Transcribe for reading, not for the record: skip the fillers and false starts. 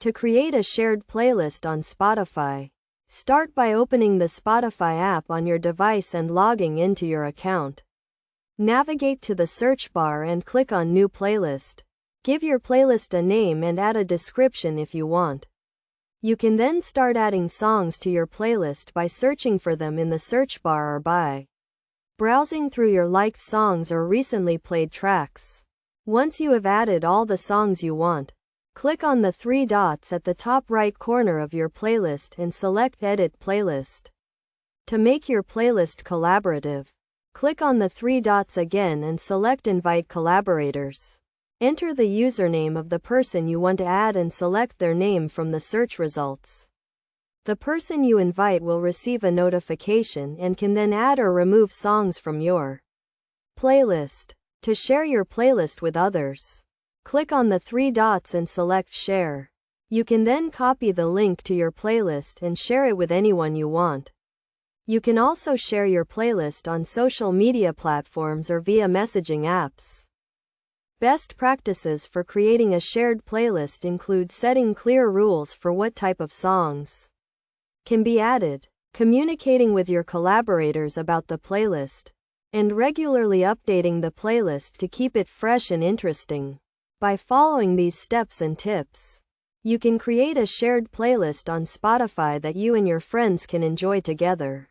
To create a shared playlist on Spotify, start by opening the Spotify app on your device and logging into your account. Navigate to the search bar and click on New Playlist. Give your playlist a name and add a description if you want. You can then start adding songs to your playlist by searching for them in the search bar or by browsing through your liked songs or recently played tracks. Once you have added all the songs you want, click on the three dots at the top right corner of your playlist and select Edit Playlist. To make your playlist collaborative, click on the three dots again and select Invite Collaborators. Enter the username of the person you want to add and select their name from the search results. The person you invite will receive a notification and can then add or remove songs from your playlist. To share your playlist with others, click on the three dots and select Share. You can then copy the link to your playlist and share it with anyone you want. You can also share your playlist on social media platforms or via messaging apps. Best practices for creating a shared playlist include setting clear rules for what type of songs can be added, communicating with your collaborators about the playlist, and regularly updating the playlist to keep it fresh and interesting. By following these steps and tips, you can create a shared playlist on Spotify that you and your friends can enjoy together.